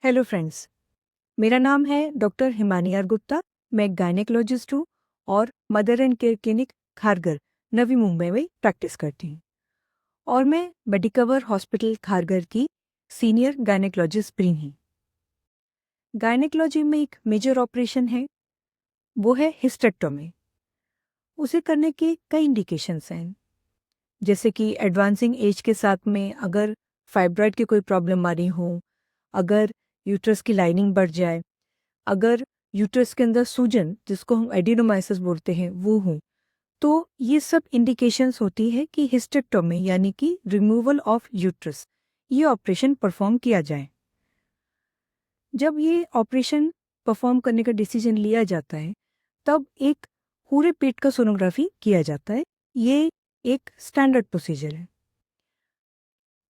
Hello friends, मेरा नाम है डॉक्टर हिमानी आर गुप्ता। मैं एक गायनेकोलॉजिस्ट हूँ और mother and care clinic Kharghar Navi Mumbai में प्रैक्टिस करती हूँ। और मैं मेडिकवर हॉस्पिटल खारगर की सीनियर गायनेकोलॉजिस्ट भी हूँ। गायनेकोलॉजी में एक मेजर ऑपरेशन है, वो है हिस्टेक्टोमी। उसे करने के कई इंडिकेशंस हैं, जैसे कि एडवांसिंग एज के साथ में अगर फाइब्रॉइड की कोई प्रॉब्लम आ रही हो, अगर यूट्रस की लाइनिंग बढ़ जाए, अगर यूट्रस के अंदर सूजन जिसको हम एडिनोमाइसिस बोलते हैं वो हो, तो ये सब इंडिकेशंस होती है कि हिस्टेक्टोमी यानी कि रिमूवल ऑफ यूट्रस ये ऑपरेशन परफॉर्म किया जाए। जब ये ऑपरेशन परफॉर्म करने का डिसीजन लिया जाता है तब एक पूरे पेट का सोनोग्राफी किया जाता है। ये एक स्टैंडर्ड प्रोसीजर है।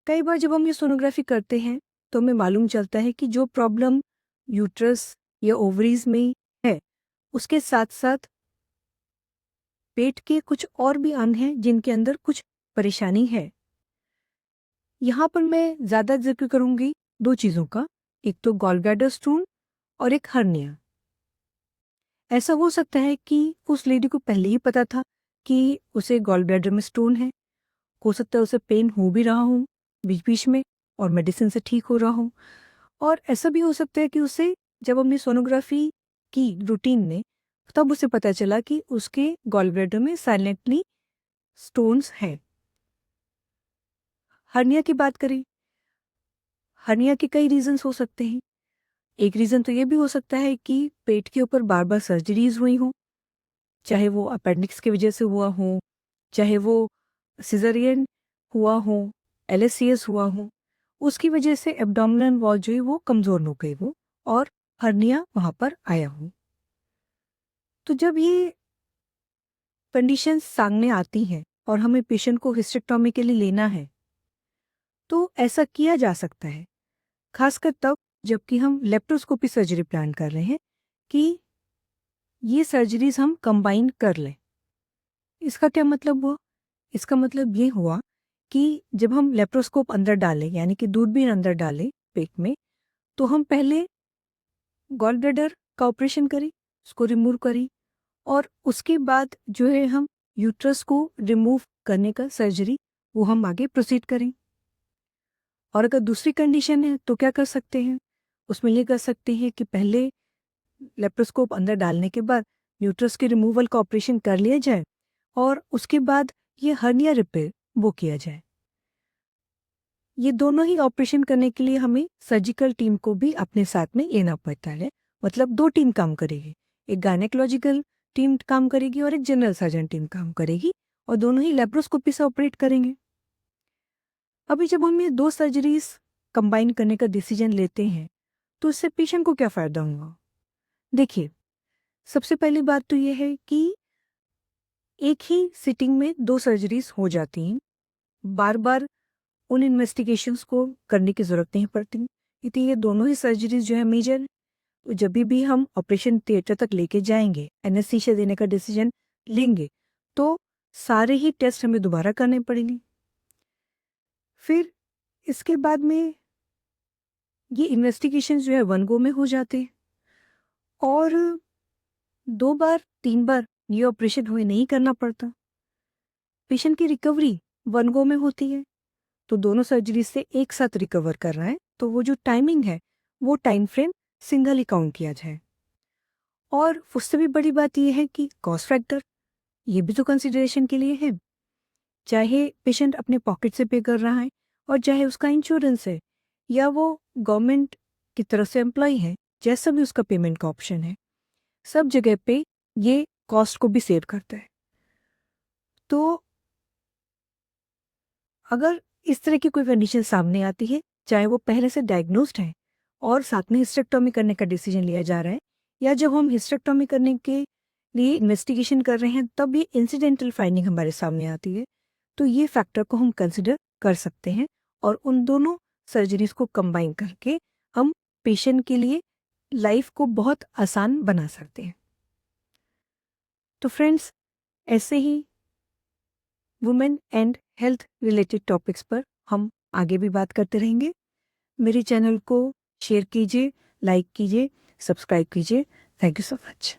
कई बार जब हम ये सोनोग्राफी करते हैं तो हमें मालूम चलता है कि जो प्रॉब्लम यूट्रस या ओवरीज में है उसके साथ साथ पेट के कुछ और भी अंग हैं जिनके अंदर कुछ परेशानी है। यहाँ पर मैं ज़्यादा जिक्र करूँगी दो चीज़ों का, एक तो गॉल ब्लैडर स्टोन और एक हर्निया। ऐसा हो सकता है कि उस लेडी को पहले ही पता था कि उसे गॉल ब्लैडर में स्टोन है। हो सकता है उसे पेन हो भी रहा हो बीच बीच में और मेडिसिन से ठीक हो रहा हो। और ऐसा भी हो सकता है कि उसे जब हमने सोनोग्राफी की रूटीन में तब उसे पता चला कि उसके गॉल ब्लैडर में साइलेंटली स्टोन्स हैं। हर्निया की बात करें, हर्निया के कई रीजंस हो सकते हैं। एक रीजन तो ये भी हो सकता है कि पेट के ऊपर बार बार सर्जरीज हुई हो, चाहे वो अपेंडिक्स की वजह से हुआ हो, चाहे वो सिजरियन हुआ हो, एलएससीएस हुआ हो, उसकी वजह से एब्डोमिनल वॉल जो है वो कमजोर हो गई हो और हर्निया वहां पर आया हो। तो जब ये कंडीशंस सामने आती हैं और हमें पेशेंट को हिस्टेक्टोमी के लिए लेना है तो ऐसा किया जा सकता है, खासकर तब जबकि हम लेप्रोस्कोपी सर्जरी प्लान कर रहे हैं कि ये सर्जरीज हम कंबाइन कर लें। इसका क्या मतलब हुआ? इसका मतलब ये हुआ कि जब हम लेप्रोस्कोप अंदर डालें यानी कि दूरबीन अंदर डालें पेट में, तो हम पहले गॉल ब्लैडर का ऑपरेशन करें, उसको रिमूव करें और उसके बाद जो है हम यूट्रस को रिमूव करने का सर्जरी वो हम आगे प्रोसीड करें। और अगर दूसरी कंडीशन है तो क्या कर सकते हैं? उसमें ये कर सकते हैं कि पहले लेप्रोस्कोप अंदर डालने के बाद यूट्रस के रिमूवल का ऑपरेशन कर लिया जाए और उसके बाद ये हर्निया रिपेयर वो किया जाए। ये दोनों ही ऑपरेशन करने के लिए हमें सर्जिकल टीम को भी अपने साथ में लेना पड़ता है। मतलब दो टीम काम करेगी, एक गायनेकोलॉजिकल टीम काम करेगी और एक जनरल सर्जन टीम काम करेगी और दोनों ही लेप्रोस्कोपी से ऑपरेट करेंगे। अभी जब हम ये दो सर्जरीज कंबाइन करने का डिसीजन लेते हैं तो इससे पेशेंट को क्या फ़ायदा होगा? देखिए, सबसे पहली बात तो ये है कि एक ही सिटिंग में दो सर्जरीज हो जाती हैं। बार बार उन इन्वेस्टिगेशंस को करने की ज़रूरत नहीं पड़ती, क्योंकि ये दोनों ही सर्जरीज जो है मेजर हैं। तो जब भी हम ऑपरेशन थिएटर तक लेके जाएंगे, एनेस्थीसिया देने का डिसीजन लेंगे, तो सारे ही टेस्ट हमें दोबारा करने पड़ेंगे। फिर इसके बाद में ये इन्वेस्टिगेशन जो है वन गो में हो जाते हैं और दो बार तीन बार ये ऑपरेशन हमें नहीं करना पड़ता। पेशेंट की रिकवरी वन गो में होती है, तो दोनों सर्जरी से एक साथ रिकवर कर रहा है तो वो जो टाइमिंग है वो टाइम फ्रेम सिंगल ही काउंट किया जाए। और उससे भी बड़ी बात यह है कि कॉस्ट फैक्टर ये भी तो कंसिडरेशन के लिए है। चाहे पेशेंट अपने पॉकेट से पे कर रहा है और चाहे उसका इंश्योरेंस है या वो गवर्नमेंट की तरफ से एम्प्लॉय है, जैसा भी उसका पेमेंट का ऑप्शन है, सब जगह पे ये कॉस्ट को भी सेव करता है। तो अगर इस तरह की कोई कंडीशन सामने आती है, चाहे वो पहले से डायग्नोस्ड है और साथ में हिस्टेक्टोमी करने का डिसीजन लिया जा रहा है, या जब हम हिस्टेक्टोमी करने के लिए इन्वेस्टिगेशन कर रहे हैं तब ये इंसिडेंटल फाइंडिंग हमारे सामने आती है, तो ये फैक्टर को हम कंसिडर कर सकते हैं और उन दोनों सर्जरीज को कंबाइन करके हम पेशेंट के लिए लाइफ को बहुत आसान बना सकते हैं। तो फ्रेंड्स, ऐसे ही women and health related topics पर हम आगे भी बात करते रहेंगे। मेरे चैनल को शेयर कीजिए, लाइक कीजिए, सब्सक्राइब कीजिए। Thank you so much.